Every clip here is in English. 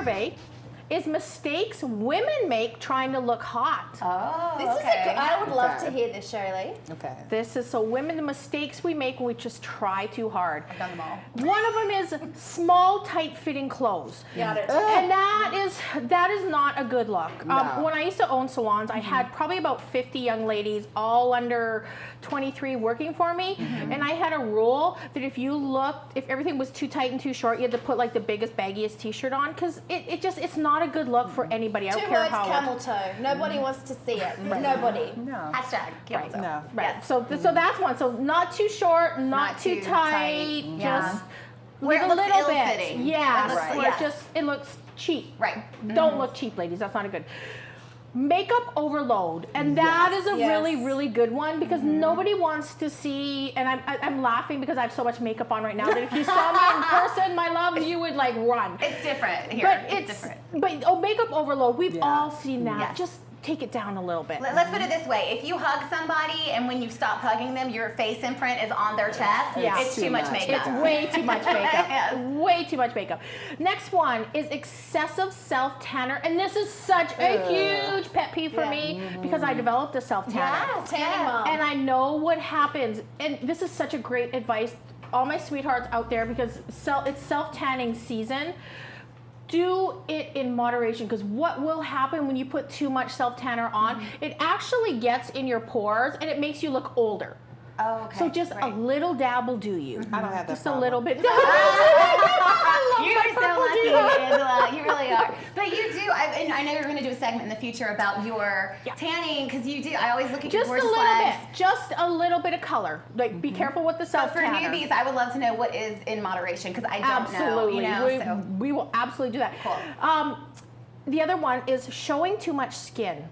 survey is mistakes women make trying to look hot. Oh, This is a good, I would love to hear this, Sherry Lee. Okay. This is so women, the mistakes we make when we just try too hard. I've done them all. One of them is small, tight-fitting clothes. Got it. And that is not a good look. No. When I used to own salons, I had probably about 50 young ladies, all under 23, working for me. And I had a rule that if everything was too tight and too short, you had to put like the biggest, baggiest t-shirt on, because it's not a good look for anybody. I don't Two care words, how. camel toe. Nobody wants to see it. Nobody. No. Hashtag camel toe. No. Right. Yes. So that's one. So not too short, not too tight. Yeah. Just Where it a looks little bit. ill-fitting. Yes. It looks- Where yes. it looks cheap. Right. Don't look cheap, ladies. That's not a good. Makeup overload, and that is a really, really good one, because nobody wants to see, and I'm laughing because I have so much makeup on right now that if you saw me in person, my love, you would like run. It's different here. But it's different. But makeup overload, we've all seen that. Yes. Just take it down a little bit. Let's put it this way. If you hug somebody and when you stop hugging them, your face imprint is on their chest, Yeah. it's too much makeup. It's way too much makeup. Yes. Way too much makeup. Next one is excessive self-tanner. And this is such a huge pet peeve for me, because I developed a self-tanner. Yes, tanning mom. And I know what happens. And this is such a great advice, all my sweethearts out there, because it's self-tanning season. Do it in moderation, because what will happen when you put too much self-tanner on, it actually gets in your pores and it makes you look older. Oh, okay. So just a little dab will do you. I don't have that Just problem. a little bit. You are so lucky, Angela. You really are. But you do. I know you're going to do a segment in the future about your tanning, because you do. I always look at your Just a gorgeous little legs. bit. Just a little bit of color. Like, be careful with the So for self-tanner. newbies, I would love to know what is in moderation, because I don't Absolutely. know. You know, we will absolutely do that. Cool. The other one is showing too much skin.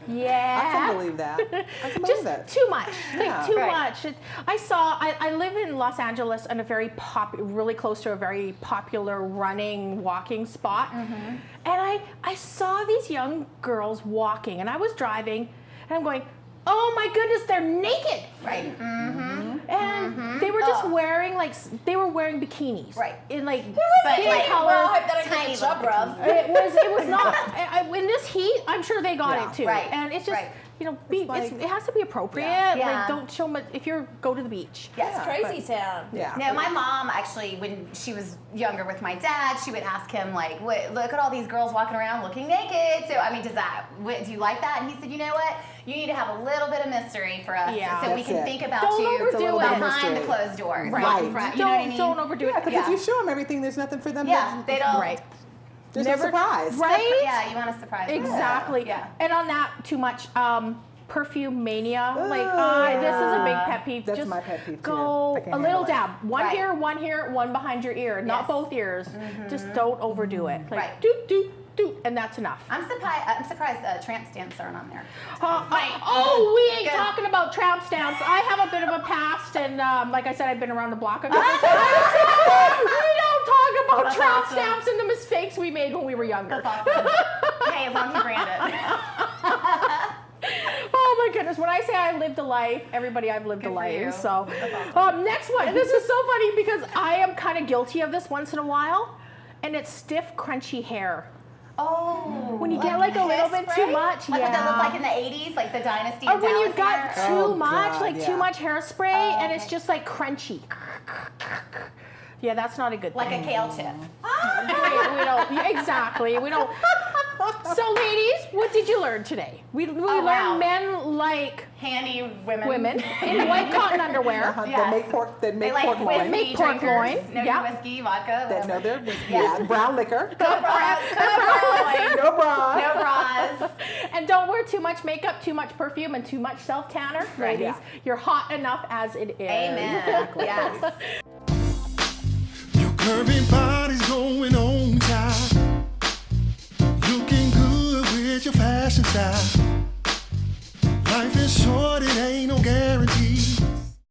Yeah. I can believe that. I can believe Just that. too much, like Yeah. too Right. much. I live in Los Angeles in a very really close to a very popular running, walking spot. And I saw these young girls walking, and I was driving, and I'm going, oh my goodness, they're naked. Right. And they were just wearing they were wearing bikinis. Right. In like But skin like, colors. Well, I hope that I tiny get a chub little rub. It was not. In this heat, I'm sure they got it too. Right. And it's just, Right. you know, like- it has to be appropriate. Yeah. Like, don't show much if you go to the beach. Yes. It's crazy town. Yeah. Now, my mom actually, when she was younger with my dad, she would ask him, like, look at all these girls walking around looking naked. So, I mean, do you like that? And he said, you know what? You need to have a little bit of mystery for us, Yeah. so we That's can it. think about Don't you overdo It's a little bit of behind the mystery. closed doors, Right. not in front. You know what I mean? Don't overdo it. Yeah, because if you show them everything, there's nothing for them Yeah, to... they don't. Right. There's Never- no surprise. Right? Yeah, you want to surprise them. Exactly. Yeah. And on that, too much perfume mania. Like, this is a big pet peeve. That's Just my pet peeve, too. go I can't a little handle it. dab. One Right. here, one behind your ear. Not Yes. both ears. Just don't overdo it. Like, Right. doot, doot, doot, and that's enough. I'm surprised tramp stamps aren't on there. We ain't Good. talking about tramp stamps. I have a bit of a past, and like I said, I've been around the block a couple times. We don't talk about That's tramp awesome. stamps and the mistakes we made when we were younger. That's awesome. Hey, as long as you brand it. Oh my goodness, when I say I lived a life, everybody, I've lived Good a for life. you. So, That's awesome. next one, and this is so funny because I am kind of guilty of this once in a while, and it's stiff, crunchy hair. Oh. When you get like a little bit too much, Like what they look like yeah. in the 80s, like the Dynasty Or and when Dallas you've got hair? too Oh, much, God, like yeah. too much hairspray, and it's okay. just like crunchy. Yeah, that's not a good Like thing. a kale chip. we don't, yeah, exactly, we don't. So ladies, what did you learn today? We learned wow. men like Handy women. women in white cotton underwear. Uh-huh. Yes. They make pork, They like pork whiskey loin. Make pork drinkers. loin. No Yeah. whiskey, vodka. That know whatever. their whiskey. Yes. Yeah, brown liquor. No bras. No bras. No bra. No bras. And don't wear too much makeup, too much perfume, and too much self-tanner. Right. Ladies, you're hot enough as it is. Amen. Yes. Curvy